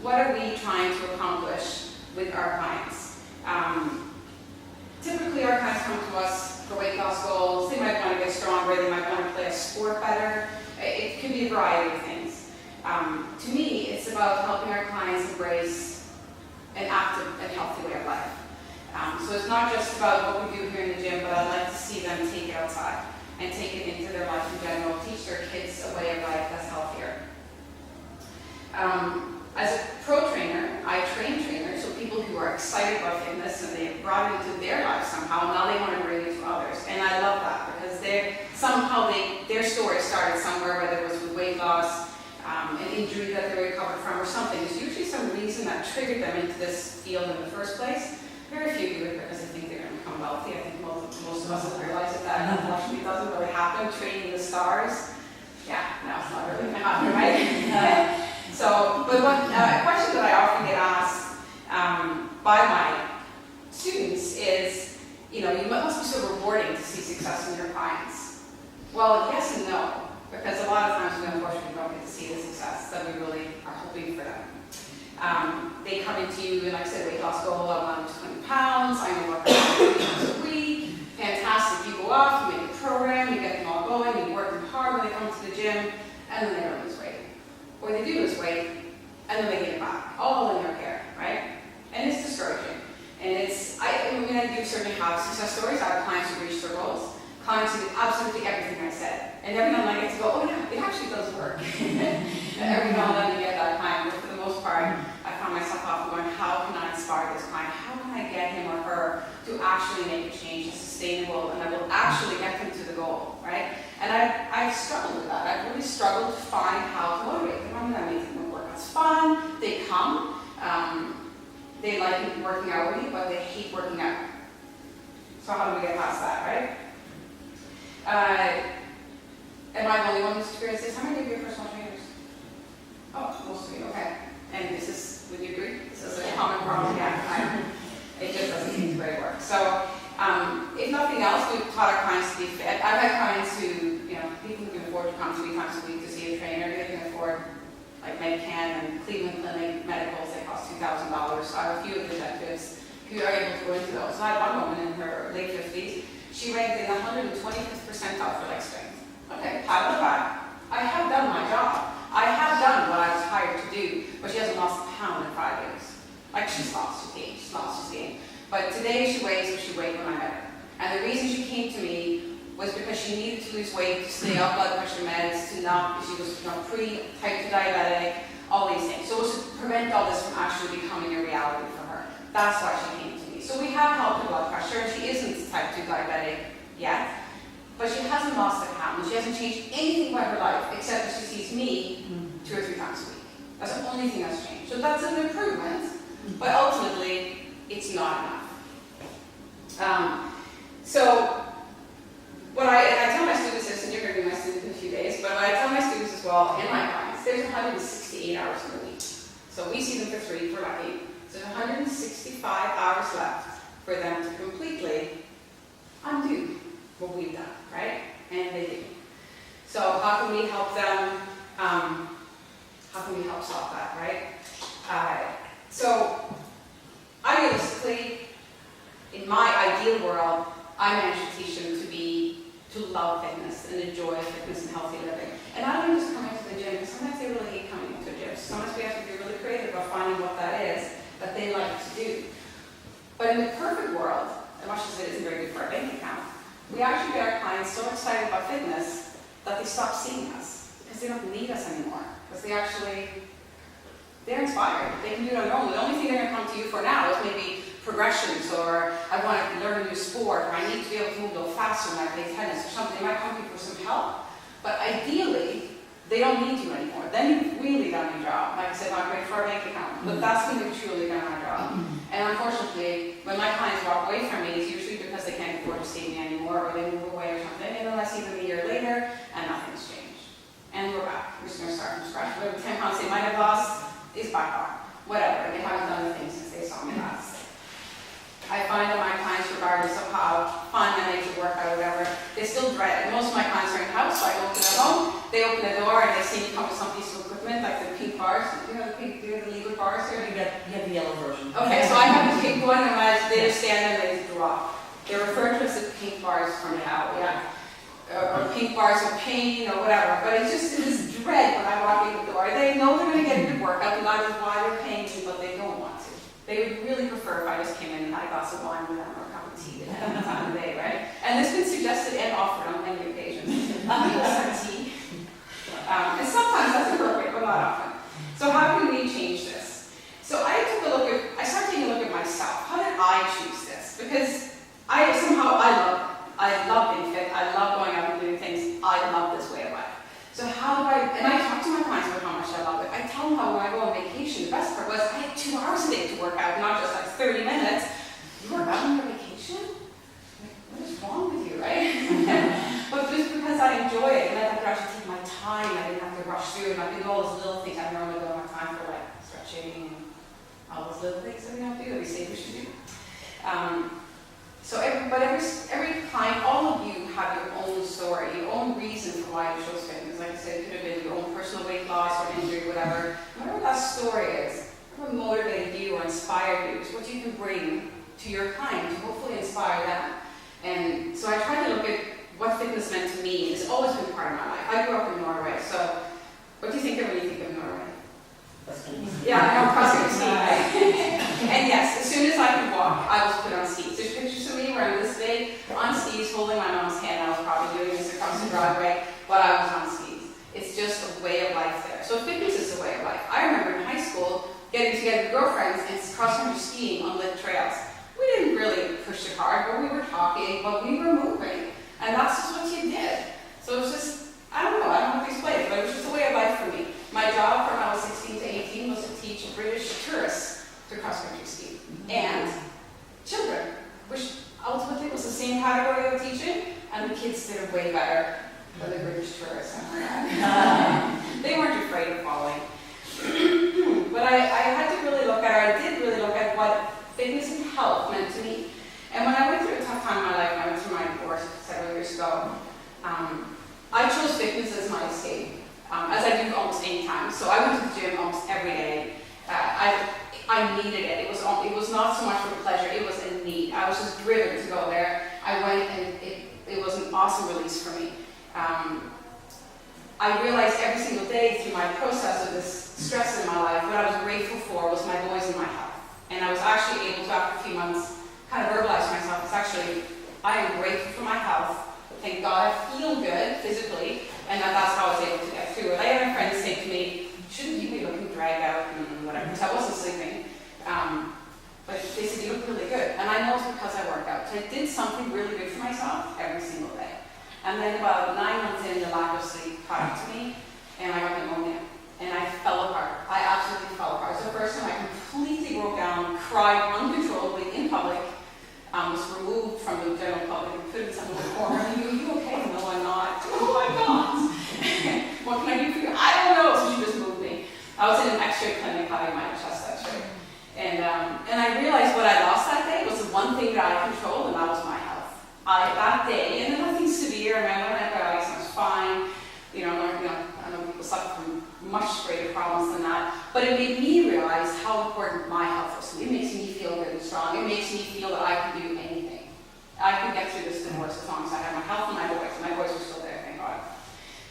what are we trying to accomplish with our clients? Typically our clients come to us for weight loss goals. They might want to get stronger, they might want to play a sport better. It could be a variety of things. To me, it's about helping our clients embrace an active and healthy way of life. So it's not just about what we do here in the gym, but I'd like to see them take it outside and take it into their life in general, teach their kids a way of life that's healthier. As a pro trainer, I train trainers, so people who are excited about fitness and they brought it into their life somehow, and now they want to bring it to others. And I love that because their story started somewhere, whether it was with weight loss, an injury that they recovered from or something. There's usually some reason that triggered them into this field in the first place. Very few do it because they think they're going to become wealthy. I think most of us have realized that unfortunately doesn't really happen. Training the stars, yeah, no, it's not really going to happen, right? But a question that I often get asked by my students is, you must be so rewarding to see success in your clients. Well, yes and no, because a lot of times we unfortunately don't get to see the success that we really are hoping for them. They come into you and, like I said, weight loss goal, I want to lose 20 pounds, I'm going to work out 3 times a week. Fantastic, you go off, you make a program, you get them all going, you work them hard when they come to the gym, and then they don't lose weight. Or they do lose weight, and then they get it back, all in their care, right? And it's discouraging. And I do certainly have success stories. I have clients who reach their goals, clients who do absolutely everything I said. And every now and then I get to go, oh yeah, it actually does work. And every now and then you get that client, but for the most part, I find myself often going, how can I inspire this client? How can I get him or her to actually make a change that's sustainable and that will actually get them to the goal, right? And I've struggled with that. I've really struggled to find how to motivate them. I mean, that makes them work out's fun. They come. They like working out with me, but they hate working out. So how do we get past that, right? Am I the only one who's experienced this? How many of you are personal trainers? Oh, most of you, okay. And would you agree? This is a common problem, yeah. It just doesn't seem to really work. So, if nothing else, we've taught our clients to be fit. I've had clients who, people who can afford to come 3 times a week to see a trainer, they can afford like Medcan and Cleveland Clinic medicals, they cost $2,000. So I have a few executives who are able to go into those. So I had one woman in her late 50s, she ranked in the 125th percentile for leg strength. Okay, pat on the back. I have done my job. I have done what I was hired to do, but she hasn't lost a pound in 5 years. Like she's lost, she's gained. But today she weighs what she weighed when I met her. And the reason she came to me was because she needed to lose weight, to stay off blood pressure meds, she was pre-type 2 diabetic, all these things. So it was to prevent all this from actually becoming a reality for her. That's why she came to me. So we have helped her blood pressure, and she isn't type 2 diabetic yet, but she hasn't lost a pound, and she hasn't changed anything about her life except that she sees me 2 or 3 times a week. That's the only thing that's changed. So that's an improvement, but ultimately, it's not enough. So what I tell my students this, and you're going to be my student in a few days, but what I tell my students as well, and my clients, there's 168 hours in a week. So we see them for 3, for lucky. So there's 165 hours left for them to completely undo what we've done, right? And they do. So how can we help them? How can we help solve that, right? So idealistically, in my ideal world, I manage to teach them to love fitness and enjoy fitness and healthy living. And I don't just come into the gym, because sometimes they really hate coming into a gym. Sometimes we have to be really creative about finding what that is that they like to do. But in the perfect world, as much as it isn't very good for our bank account, we actually get our clients so excited about fitness that they stop seeing us, because they don't need us anymore. Because they're inspired. They can do it on their own. The only thing they're going to come to you for now is maybe progressions, or I want to learn a new sport, or I need to be able to move a little faster when I play tennis or something. They might come to you for some help. But ideally, they don't need you anymore. Then you've really done your job. Like I said, not great for our bank account, but that's when you've truly done our job. And unfortunately, when my clients walk away from me, it's usually because they can't afford to see me anymore, or they move away or something, and then I see them a year later, and nothing's changed. And we're back. We're just going to start from scratch. Whatever 10 pounds they might have lost is by far. Whatever. They haven't done the things since they saw me last. I find that my clients, regardless of how fun and they should work out or whatever, they still dread it. Most of my clients are in house, so I open at home, they open the door and they see me come with some piece of equipment, like the pink bars. Do you have the lever bars here? You have the yellow version. Okay, so I have the pink one, and as they stand and they drop. They're referred to as the pink bars for now, yeah. Or pink bars of pain or whatever. But it's just this dread when I walk in the door. They know they're going to get a good workout, and that is why they're paying me, but they don't want to. They would really prefer if I just came in and had a glass of wine with them or a cup of tea at any time of the day, right? And this has been suggested and offered on many occasions. Tea. And sometimes that's appropriate, but not often. So how can we change this? So I started taking a look at myself. How did I choose this? Because I love being fit. I love going out and doing things. I love this way of life. So and I talk to my clients about how much I love it. I tell them how when I go on vacation, the best part was I had 2 hours a day to work out, not just like 30 minutes. You work out on your vacation? Like, what is wrong with you, right? But just because I enjoy it, and I didn't have to take my time, I didn't have to rush through, and I could do all those little things I normally do on my time for like stretching and all those little things that we don't do, that we say we should do. So every client, all of you have your own story, your own reason for why you chose fitness. Like I said, it could have been your own personal weight loss or injury, whatever. Whatever that story is, what motivated you or inspired you is what you can bring to your client to hopefully inspire them. And so I tried to look at what fitness meant to me. It's always been part of my life. I grew up in Norway, so what do you think of when you think of Norway? Yeah, I know, cross-country skiing, right? And yes, as soon as I could walk, I was put on skis. There's pictures of me where I'm this big, on skis, holding my mom's hand. I was probably doing this across the driveway, but I was on skis. It's just a way of life there. So fitness is a way of life. I remember in high school getting together with girlfriends and cross-country skiing on lit trails. We didn't really push it hard, but we were talking, but we were moving. And that's just what you did. So it was just, I don't know how to explain it, but it was just a way of life for me. My job from when I was 16 to 18 was to teach British tourists to cross-country ski. And children, which ultimately was the same category of teaching, and the kids did it way better than the British tourists. They weren't afraid of falling. But I had to really look at, I did really look at what fitness and health meant to me. And when I went through a tough time in my life, I went through my divorce several years ago, I chose fitness as my escape. As I do almost any time. So I went to the gym almost every day. I needed it. It was not so much for pleasure, it was a need. I was just driven to go there. I went and it was an awesome release for me. I realized every single day through my process of this stress in my life, what I was grateful for was my boys and my health. And I was actually able to, after a few months, kind of verbalize to myself, it's actually, I am grateful for my health. Thank God I feel good physically, and that's how I was able to get through it. I had a friend say to me, shouldn't you be looking dragged out and whatever, because I wasn't sleeping. But they said, you look really good. And I know it's because I work out. So I did something really good for myself every single day. And then about 9 months in, the lack of sleep caught up to me, and I got pneumonia. And I fell apart. I absolutely fell apart. So the first time I completely broke down, cried uncontrollably in public, was removed from the general public and put in some little corner. Are you okay? No, I'm not. Oh my God. What can I do for you? I don't know. So she just moved me. I was in an x-ray clinic having my chest x-ray. And I realized what I lost that day was the one thing that I controlled, and that was my health. That day, and then nothing severe, I went on antibiotics, I was fine. I know people suffer from much greater problems than that, but it made me realize how important my health was to me. It makes me feel good and strong. It makes me feel that I can do anything. I can get through this divorce as long as I have my health and my boys. My boys are still there, thank God.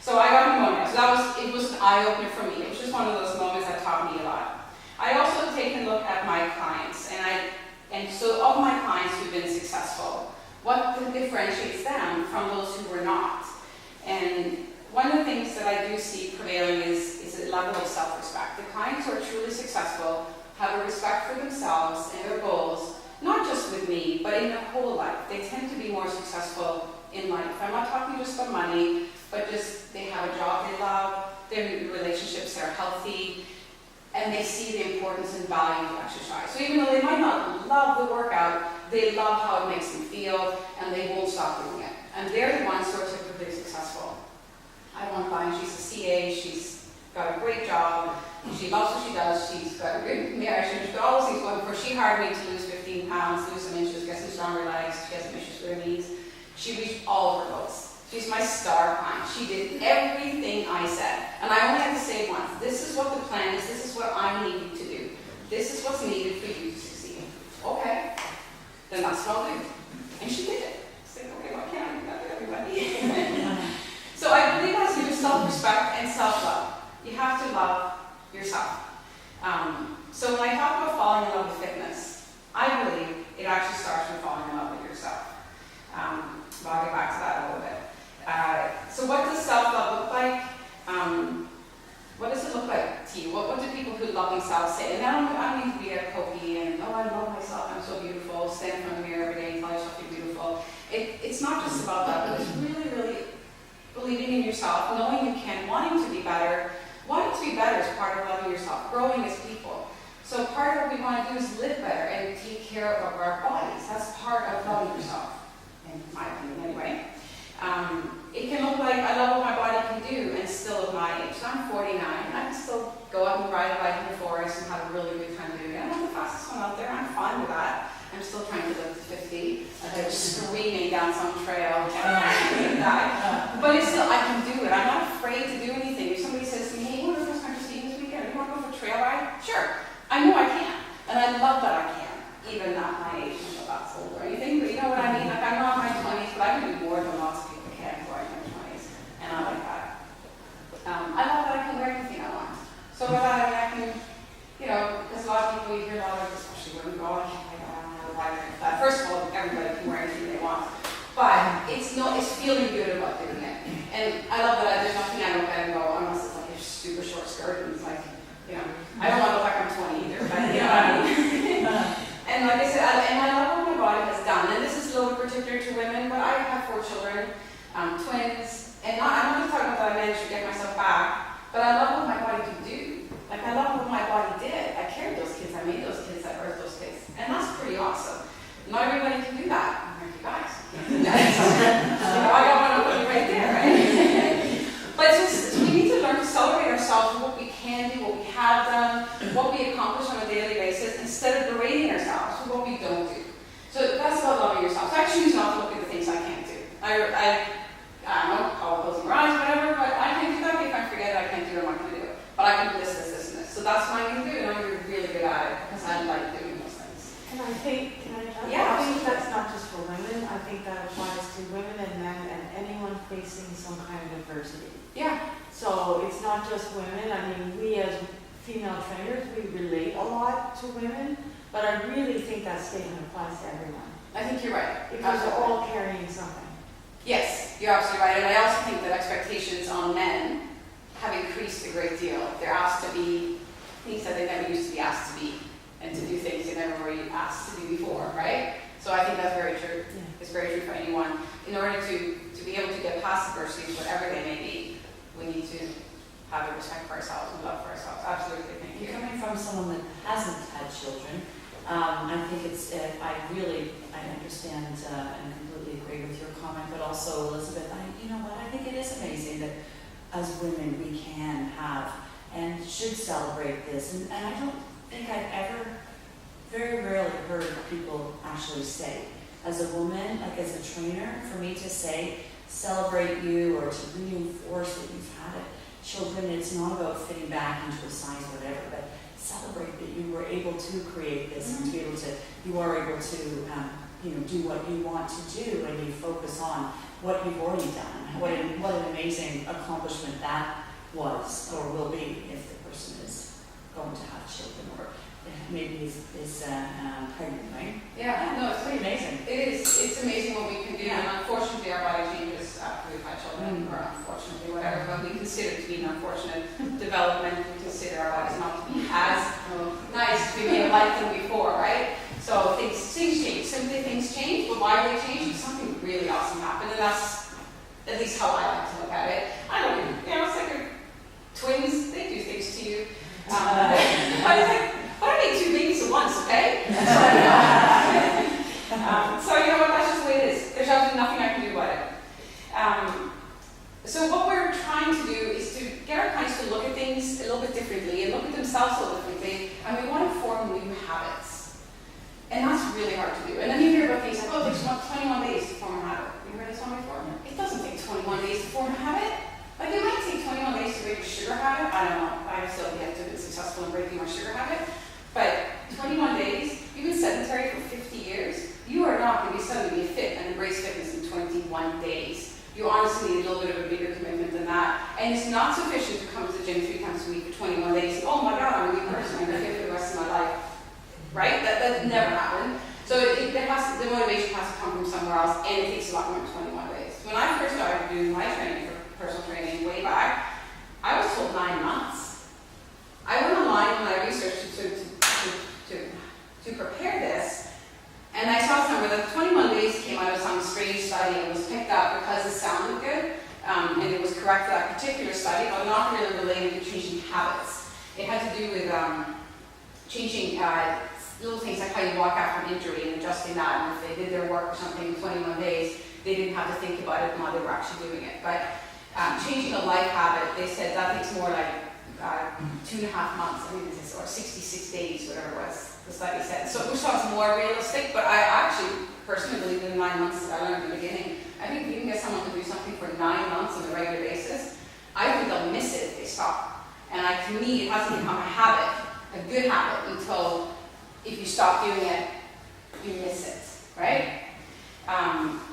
So I got pneumonia. So it was an eye-opener for me. It was just one of those moments that taught me a lot. I also take a look at my clients, and so of my clients who've been successful, what differentiates them from those who were not? And one of the things that I do see prevailing is a level of self-respect. The clients who are truly successful have a respect for themselves and their goals, not just with me, but in their whole life. They tend to be more successful in life. I'm not talking just about money, but just they have a job they love, their relationships are healthy, and they see the importance and value of exercise. So even though they might not love the workout, they love how it makes them feel, and they won't stop doing it. And they're the ones who are typically successful. I have one client, she's a CA, she's got a great job, she loves what she does, she's got a good marriage, she's got all those things going for her. She hired me to lose 15 pounds, lose some inches, get some stronger legs, she has some issues with her knees. She reached all of her goals. She's my star client. She did everything I said. And I only had to say once, this is what the plan plan is, this is what I need you to do. This is what's needed for you to succeed. Okay, then that's what I'll do. And she did it. It's like, okay, why can't I do that to everybody? So I believe that's your self-respect and self-love. You have to love yourself. So when I talk about falling in love with fitness, I believe it actually starts with falling in love with yourself. But I'll get back to that a little bit. So what does self-love look like? What does it look like to you? What do people who love themselves say? And I don't need to be a copy and, oh, I love myself, I'm so beautiful, stand in front of the mirror every day and tell yourself you're beautiful. It's not just about that, but it's really, really believing in yourself, knowing you can, wanting to be better. Wanting to be better is part of loving yourself, growing as people. So part of what we want to do is live better and take care of our bodies. That's part of loving yourself, in my opinion anyway. It can look like I love what my body can do and still at my age. So I'm 49 and I can still go out and ride a bike in the forest and have a really good time doing it. I'm not the fastest one out there, I'm fine with that. I'm still trying to live to 50. I'm screaming down some trail, but it's still, I can do it. I'm not afraid to do anything. If somebody says to me, hey, what are those countries skiing this weekend? You want to go for a trail ride? Sure. I know I can. And I love that I can. Even at my age, I'm not that old or anything, but you know what I mean? Like, I'm not in my 20s, but I can do more than lots of people can who are in their 20s. And I like that. I love that I can wear anything I want. So with that, I mean, I can, you know, because a lot of people, you hear a lot of, especially women, go, oh, I can't wear that. First of all, everybody can wear anything they want. But it's feeling good about doing it. And I love that there's nothing I look at and go, unless it's like a super short skirt and it's like, you know, I don't want to look like I'm 20 either, but you know what I mean? And like I said, and I love what my body has done. And this is a little particular to women, but I have 4 children, twins, and I'm not just talking about that I managed to get myself back, but I love what my body can do. Like, I love what my body did. I carried those kids, I made those kids, I birthed those kids. And that's pretty awesome. Not everybody can do that. I'm like, you guys. You know, I got one of you right there, right? But it's just, we need to learn to celebrate ourselves for what we can do, what we have done, what we accomplish on a daily basis, instead of berating ourselves for what we don't do. So that's about loving yourself. So I choose not to look at the things I can't do. I don't know, I'll close my eyes, whatever, but I can't do that. If I forget it, I can't do it, I'm not going to do it. But I can do this, this, and this. So that's what I'm going to do, and I'm really good at it, because I like doing those things. And I think, can I jump? Yeah, I think that's not just for women. I think that applies to women and men and anyone facing some kind of adversity. Yeah. So it's not just women. I mean, we as female trainers, we relate a lot to women, but I really think that statement applies to everyone. I think you're right. Because we're all carrying something. Yes, you're absolutely right. And I also think that expectations on men have increased a great deal. They're asked to be things that they never used to be asked to be, and to do things they never were asked to do before, right? So I think that's very true. Yeah. It's very true for anyone. In order to be able to get past adversities, whatever they may be, we need to have a respect for ourselves and love for ourselves. Absolutely, thank you. Coming from someone that hasn't had children, I think it's, I understand and completely agree with your comment, but also, Elizabeth, you know what, I think it is amazing that as women we can have and should celebrate this. And I don't think I've ever, very rarely heard people actually say, as a woman, like as a trainer, for me to say, celebrate you or to reinforce that you've had it. Children, it's not about fitting back into a size, whatever, but celebrate that you were able to create this and to be able to, you are able to, do what you want to do and you focus on what you've already done. What an amazing accomplishment that was or will be if the person is going to have children or maybe is pregnant, right? Yeah, no, it's pretty amazing. It is. It's amazing what we can do, and unfortunately our body changes after we've had children, or unfortunately, whatever, but we consider it to be an unfortunate development. We consider our bodies not to be as nice to be made like them before, right? So things change. Simply things change, but why they change? Something really awesome happened, and that's at least how I like to look at it. I don't know, it's like twins, they do things to you. But I made 2 babies at once, okay? So you know what, that's just the way it is. There's absolutely nothing I can do about it. So what we're trying to do is to get our clients to look at things a little bit differently and look at themselves a little differently, and we want to form new habits. And that's really hard to do. And then you hear about things like, oh, it takes 21 days to form a habit. You heard this one before? It doesn't take 21 days to form a habit. Like, it might take 21 days to break a sugar habit. I don't know. I I've still yet to be successful in breaking my sugar habit. But 21 days, you've been sedentary for 50 years, you are not going to be suddenly be fit and embrace fitness in 21 days. You honestly need a little bit of a bigger commitment than that. And it's not sufficient to come to the gym 3 times a week for 21 days. Oh my God, I'm a new person, I'm going to fit for the rest of my life. Right? That never happened. So the motivation has to come from somewhere else, and it takes a lot more than 21 days. When I first started doing my training for personal training way back, I was told 9 months. I went online and I researched to prepare this, and I saw somewhere that 21 days came out of some strange study and was picked up because it sounded good, and it was correct for that particular study, but not really related to changing habits. It had to do with changing little things like how you walk after an injury and adjusting that, and if they did their work or something in 21 days, they didn't have to think about it while they were actually doing it. But changing a life habit, they said that takes more like 2.5 months, I think this is, or 66 days, whatever it was, the study said. So which sounds more realistic, but I actually personally believe in the 9 months that I learned in the beginning. I think if you can get someone to do something for 9 months on a regular basis, I think they'll miss it if they stop. And to me, it hasn't become a habit, a good habit, until if you stop doing it, you miss it, right?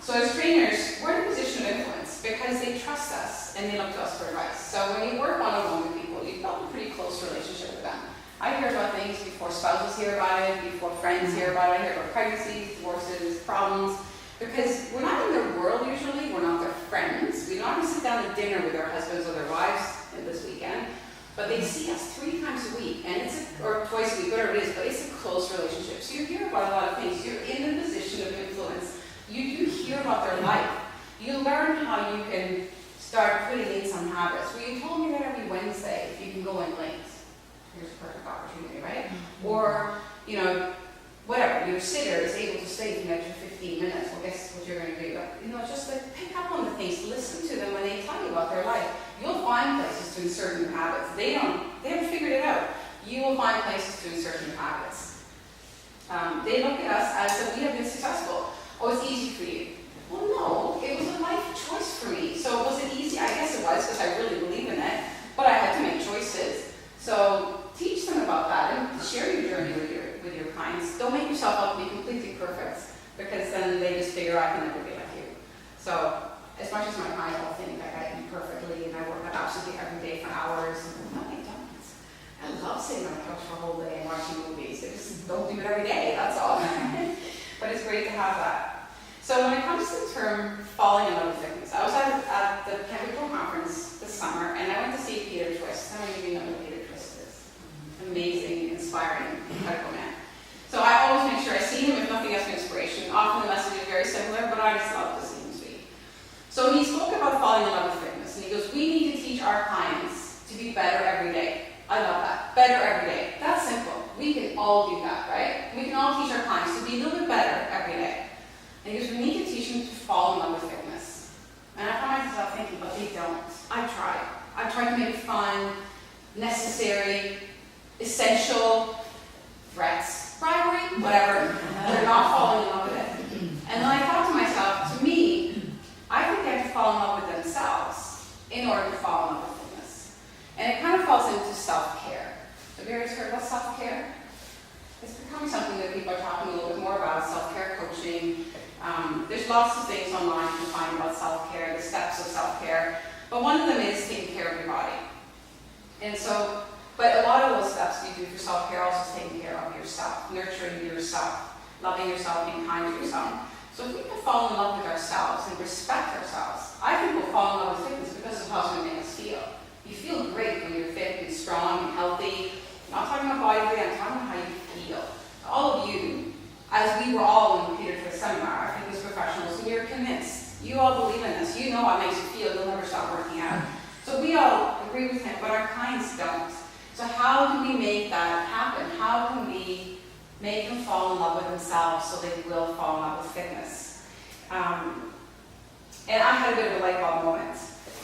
So as trainers, we're in a position of influence because they trust us and they look to us for advice. So when you work one-on-one with people, you build a pretty close relationship with them. I hear about things before spouses hear about it, before friends hear about it. I hear about pregnancies, divorces, problems, because we're not in their world usually, we're not their friends. We don't have to sit down to dinner with their husbands or their wives this weekend, but they see us 3 times a week, and or twice a week, whatever it is, but it's a close relationship. So you hear about a lot of things. You're in a position of influence. You hear about their life. You learn how you can start putting in some habits. Well, you told me that every Wednesday, if you can go in late, here's a perfect opportunity, right? Mm-hmm. Or, whatever, your sitter is able to stay for an extra 15 minutes. Well, guess what you're going to do? Just like pick up on the things, listen to them when they tell you about their life. You'll find places to insert new habits. They haven't figured it out. You will find places to insert new habits. They look at us as if we have been successful. Oh, it's easy for you. Well, no, it was a life choice for me. So was it easy? I guess it was, because I really believe in it, but I had to make choices. So teach them about that and share your journey with your clients. Don't make yourself out to be completely perfect, because then they just figure I can never be like you. So as much as my clients all think that I eat perfectly and I work out absolutely every day for hours, no, I don't. I love sitting on the couch for a whole day and watching movies. I just don't do it every day, that's all. But it's great to have that. So when it comes to the term falling in love with fitness, I was at the Chemical Conference this summer, and I went to see Peter Twist. How many of you know who Peter Twist is? Amazing, inspiring, incredible man. So I always make sure I see him, if nothing else, for inspiration. Often the message is very similar, but I just love to see him speak. So he spoke about falling in love with fitness, and he goes, we need to teach our clients to be better every day. I love that. Better every day. That's simple. We can all do that, right? We can all teach our clients to be a little bit better every day. And he goes, we need to teach them to fall in love with fitness. And I find myself thinking, but they don't. I tried to make it fun, necessary, essential, threats, bribery, whatever. They're not falling in love with it. And then I thought to myself, to me, I think they have to fall in love with themselves in order to fall in love with fitness. And it kind of falls into self-care. Have you ever heard about self-care? It's becoming something that people are talking a little bit more about, self-care coaching. There's lots of things online you can find about self-care, the steps of self-care. But one of them is taking care of your body. And so, but a lot of those steps you do for self-care also is taking care of yourself, nurturing yourself, loving yourself, being kind to yourself. So if we can fall in love with ourselves and respect ourselves, I think we'll fall in love with fitness because of how it's going to make us feel. You feel great when you're fit and strong and healthy. I'm not talking about body weight, I'm talking about how you feel. All of you, as we were all in the Peter Twist seminar, our fitness professionals, and you're convinced, you all believe in this, you know how it makes you feel, you'll never stop working out. So we all agree with him, but our clients don't. So how do we make that happen? How can we make them fall in love with themselves so they will fall in love with fitness? And I had a bit of a light bulb moment.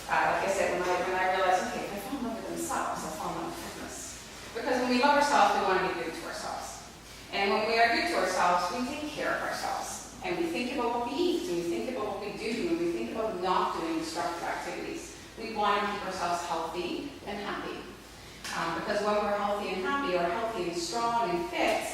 Like I said, when I realized, okay, if I fall in love with themselves, I'll fall in love with fitness. Because when we love ourselves, we want to be good to ourselves. And when we are good to ourselves, we take care of ourselves. And we think about what we eat, and we think about what we do, and we think about not doing destructive activities. We want to keep ourselves healthy and happy. Because when we're healthy and happy, or healthy and strong and fit,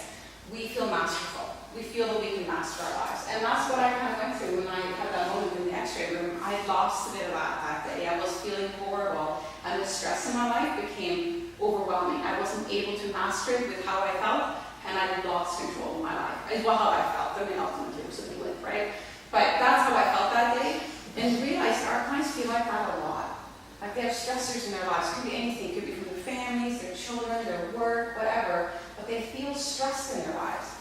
we feel masterful. We feel that we can master our lives. And that's what I kind of went through when I had that moment in the x-ray room. I lost a bit of that day. I was feeling horrible, and the stress in my life became overwhelming. I wasn't able to master it with how I felt, and I lost control of my life. As well how I felt. I mean, ultimately it was a blip, right? But that's how I felt that day. And realized our clients feel like that a lot. Like they have stressors in their lives. It could be anything. It could be from their families, their children, their work, whatever. But they feel stressed in their lives.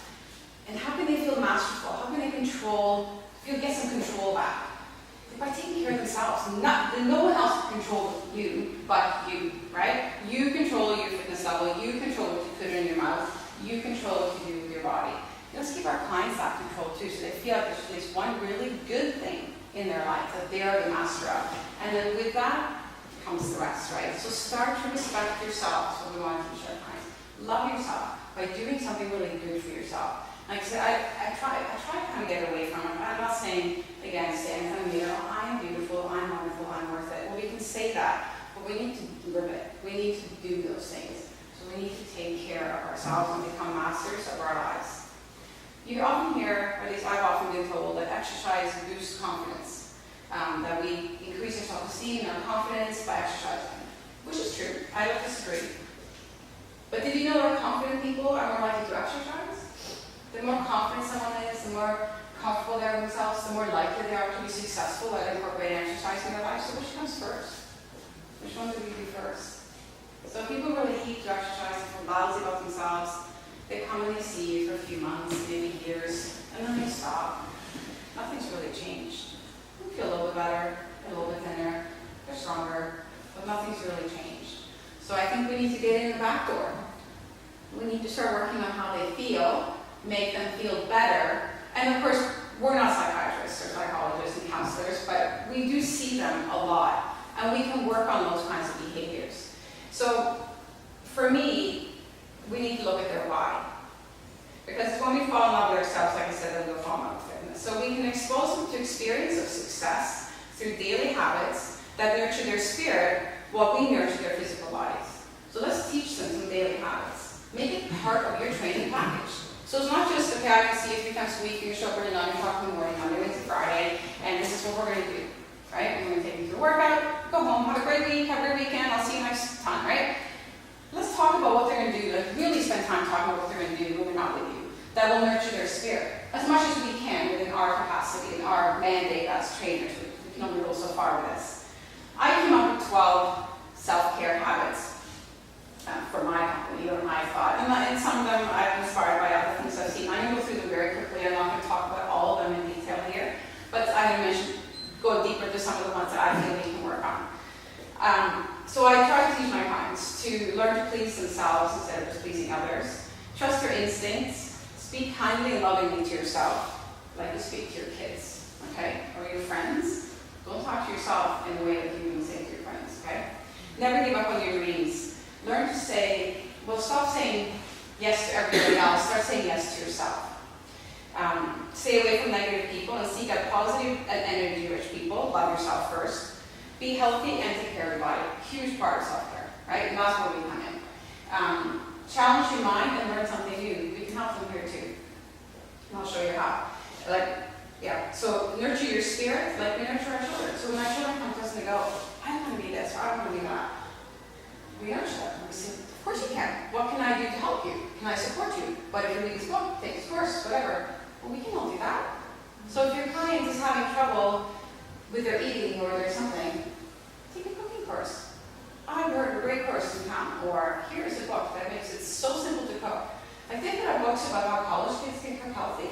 And how can they feel masterful? How can they get some control back? By taking care of themselves. No one else can control you but you, right? You control your fitness level. You control what you put in your mouth. You control what you do with your body. Let's give our clients that control too, so they feel like there's at least one really good thing in their life that they are the master of. And then with that comes the rest, right? So start to respect yourself. So we want to teach our clients. Love yourself by doing something really good for yourself. Like I said, I try to kind of get away from it. I'm not saying, again, stand in front of the mirror, I'm beautiful, I'm wonderful, I'm worth it. Well, we can say that, but we need to live it. We need to do those things. So we need to take care of ourselves and become masters of our lives. You often hear, or at least I've often been told, that exercise boosts confidence. That we increase our self-esteem and our confidence by exercising, which is true. I don't disagree. But did you know that confident people are more likely to exercise? The more confident someone is, the more comfortable they are with themselves, the more likely they are to be successful at incorporating exercise in their life. So which comes first? Which one do we do first? So if people really hate to exercise and feel lousy about themselves, they come and they see you for a few months, maybe years, and then they stop. Nothing's really changed. They feel a little bit better, a little bit thinner, they're stronger, but nothing's really changed. So I think we need to get in the back door. We need to start working on how they feel, make them feel better. And of course, we're not psychiatrists or psychologists and counselors, but we do see them a lot, and we can work on those kinds of behaviors. So for me, we need to look at their why. Because when we fall in love with ourselves, like I said, then we'll fall in love with fitness. So we can expose them to experience of success through daily habits that nurture their spirit while we nurture their physical bodies. So let's teach them some daily habits. Make it part of your training package. So it's not just, okay, I can see you 3 times a week, you're show up early 9 o'clock in the morning, Monday, Wednesday, Friday, and this is what we're going to do, right? We're going to take you through a workout, go home, have a great week, have a great weekend, I'll see you next time, right? Let's talk about what they're going to do, like really spend time talking about what they're going to do when we're not with you. That will nurture their spirit as much as we can within our capacity and our mandate as trainers. We can only go so far with this. I came up with 12 self-care habits for my company or my thought. And some of them I'm inspired by other things I've seen. I'm going to go through them very quickly. I'm not going to talk about all of them in detail here, but I'm going to go deeper to some of the ones that I feel we can work on. So I try to teach my clients to learn to please themselves instead of just pleasing others. Trust your instincts. Speak kindly and lovingly to yourself, like you speak to your kids, okay, or your friends. Don't talk to yourself in the way that you would say to your friends, okay? Never give up on your dreams. Learn to say, well, stop saying yes to everybody else. Start saying yes to yourself. Stay away from negative people and seek out positive and energy-rich people. Love yourself first. Be healthy and take care of your body. Huge part of self-care, right? And that's where we come in. Challenge your mind and learn something new. We can help them here too. And I'll show you how. So nurture your spirit like we nurture our children. So when our children come to us and they go, I want to be this or I want to be that, we nurture them. We say, of course you can. What can I do to help you? Can I support you? But if you read this book, take this course, whatever. Well, we can all do that. So if your client is having trouble with their eating or their something, take a cooking course. I heard a great course in town, or here's a book that makes it so simple to cook. I think there are books about how college kids can cook healthy.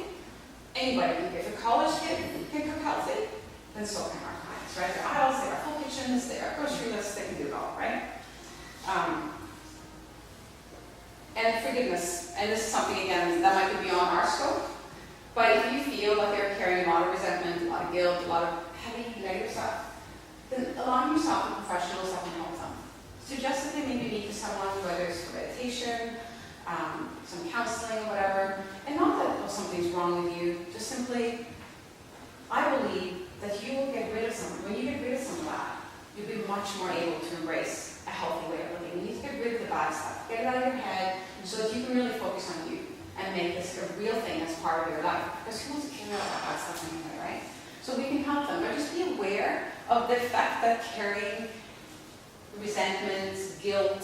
Anybody can. If a college kid can cook healthy, then so can our clients, right? Their aisles, they are full kitchens, they are grocery lists, they can do it all, right? And forgiveness. And this is something, again, that might be beyond our scope. But if you feel that they're carrying a lot of resentment, a lot of guilt, a lot of heavy negative stuff, then allow yourself to professionals that can help them. Suggest that they maybe meet with someone, whether it's for meditation, some counseling or whatever. And not that something's wrong with you, just simply, I believe that you will get rid of some. When you get rid of some of that, you'll be much more able to embrace a healthy way of living. You need to get rid of the bad stuff. Get it out of your head so that you can really focus on you and make this a real thing as part of your life. Because who wants to care about that bad stuff anyway, right? So we can help them, but just be aware of the fact that carrying resentments, guilt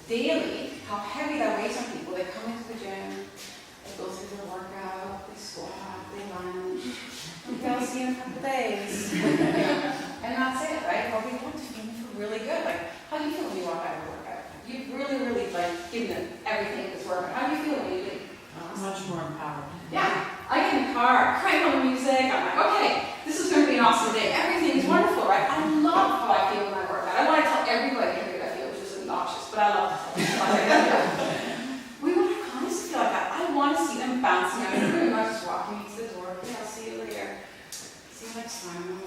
daily, how heavy that weighs on people. They come into the gym, they go through their workout, they squat, they run. Okay, I'll see you in a couple of days. And that's it, right? Well, we want to feel really good. Like, how do you feel when you walk out of a workout? You've really like given it everything that's working. How do you feel when you leave? Much more empowered. Yeah, I get in the car, crank on the music. I'm like, okay, this is going to be an awesome day. Everything is wonderful, right? I love how I feel when I work out. I want to tell everybody how good I feel, which is obnoxious, but I love it. We want our clients to feel like that. I want to see them bouncing out of the room, not just walking to the door. Okay, I'll see you later. See you next time.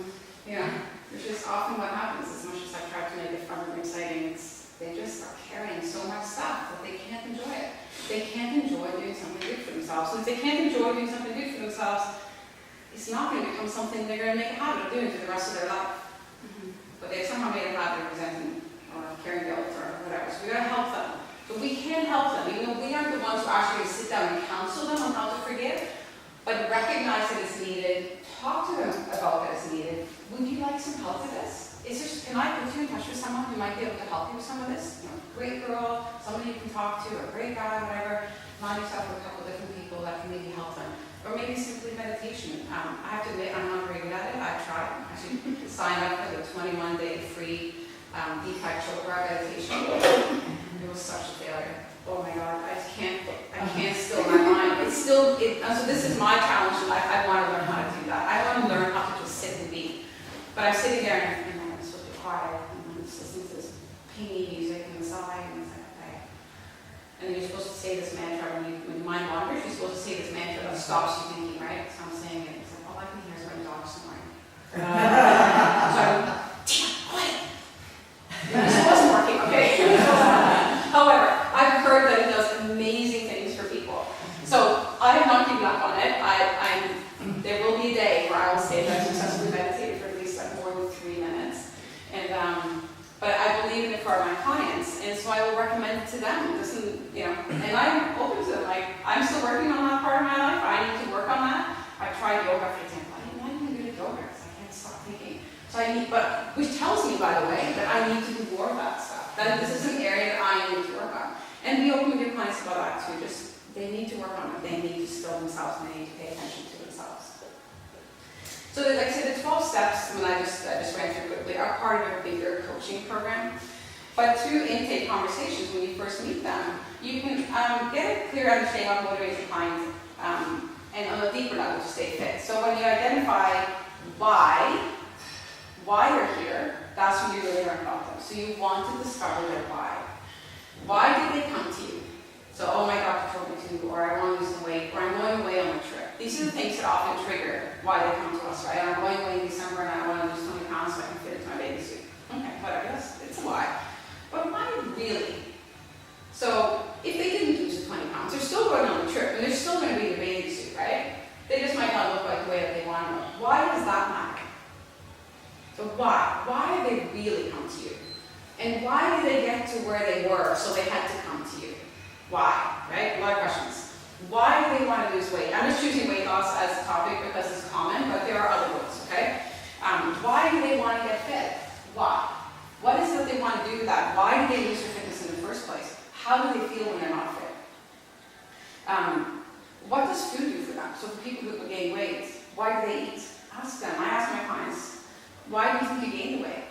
Which is often what happens. As much as I try to make it fun and exciting, they just are carrying so much stuff that they can't enjoy it. They can't enjoy doing something good for themselves. So if they can't enjoy doing something good for themselves, it's not going to become something they're going to make a habit of doing for the rest of their life. But they've somehow made a habit of resenting or carrying guilt or whatever. So we've got to help them. But we can help them. Even though we aren't the ones who actually sit down and counsel them on how to forgive, but recognize that it's needed, talk to them about that it's needed. Would you like some help with this? Can I put you in touch with someone who might be able to help you with some of this? Great girl, somebody you can talk to, a great guy, whatever. Line yourself with a couple of different people that can maybe help them. Or maybe simply meditation. I have to admit, I'm not very good at it. I tried. I actually signed up for the 21-day free Deepak Chopra meditation. It was such a failure. Oh my God, I can't still my mind. So this is my challenge in life. I want to learn how to do that. I want to learn how to just sit and be. But I'm sitting there and I'm supposed to be quiet and I'm just listening to this pingy music on the side and it's like, okay. And then you're supposed to say this mantra when your mind wanders, you're supposed to say this mantra that stops you thinking, right? So I'm saying it. It's like, all I can hear is my dog snoring. So I'm, quiet. This wasn't working, okay? However, I've heard that it does amazing things for people. So I have not given up on it. There will be a day where I will say that I successfully meditated for at least like more than 3 minutes. But I believe in it for my clients, and so I will recommend it to them. And I'm open to it. Like, I'm still working on that part of my life. I need to work on that. I tried yoga, for example. I'm not even good at yoga, because I can't stop thinking. Which tells me, by the way, that I need to do more of that stuff. That this is an area that I need to work on. And be open with your clients about that too. They need to work on it. They need to still themselves, and they need to pay attention to themselves. So like I said, the 12 steps, I just ran through quickly, are part of a bigger coaching program. But through intake conversations, when you first meet them, you can get a clear understanding of what motivates your client, and on a deeper level to stay fit. So when you identify why they're here, that's when you really learn about them. So you want to discover their why. Why did they come to you? So, oh, my doctor told me to, or I want to lose some weight, or I'm going away on a trip. These are the things that often trigger why they come to us, right? I'm going away in December and I want to lose 20 pounds so I can fit into my bathing suit. Okay, whatever, it's a why. But why really? So, if they didn't lose the 20 pounds, they're still going on the trip, and they're still going to be in a bathing suit, right? They just might not look like the way that they want to look. Why does that matter? So why? Why did they really come to you? And why did they get to where they were so they had to come to you? Why? Right? A lot of questions. Why do they want to lose weight? I'm just choosing weight loss as a topic because it's common, but there are other ones, okay? Why do they want to get fit? Why? What is it that they want to do with that? Why do they lose their fitness in the first place? How do they feel when they're not fit? What does food do for them? So for people who gain weight, why do they eat? Ask them. I ask my clients, why do you think you gained the weight?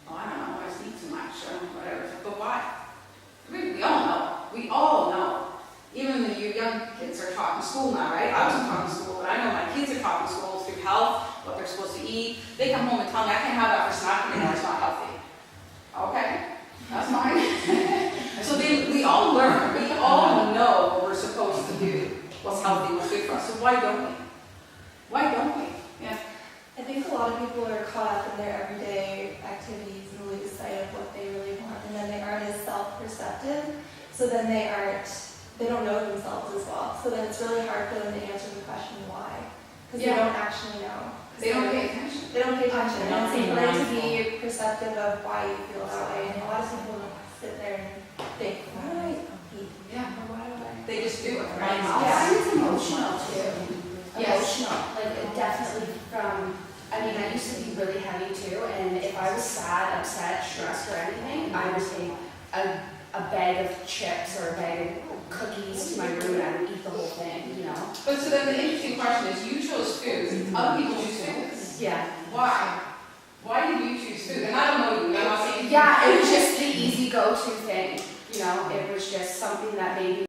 Oh, I don't know. I just eat too much or whatever. But why? We all know. We all know. Even when you young kids are taught in school now, right? I wasn't taught in school, but I know my kids are taught in school through health, what they're supposed to eat. They come home and tell me, I can't have that for snack anymore, it's not healthy. Okay, that's fine. So we all learn, we all know what we're supposed to do, what's healthy, what's good for us. So why don't we? Why don't we? Yeah. I think a lot of people are caught up in their everyday activities and lose sight of what they really want, and then they aren't as self-perceptive, so then they don't know themselves as well. So then it's really hard for them to answer the question why, because they don't actually know. They don't pay attention. They don't pay attention. They're not And it's being important to mindful. be perceptive of why you feel that way, and a lot of people sit there and think, why do I eat? Yeah. Or why do I? They just do it, right? Yeah, and it's emotional too. Yes. Emotional, like it definitely from, I mean, I used to be really heavy too, and if I was sad, upset, stressed or anything, I would take a bag of chips or a bag of cookies to my room and I would eat the whole thing, you know? But so then the interesting question is, you chose food, other people choose fitness. Yeah. Why? Why did you choose food? And I don't know you, I'm not saying. Yeah, it was just the easy go-to thing, you know? It was just something that made me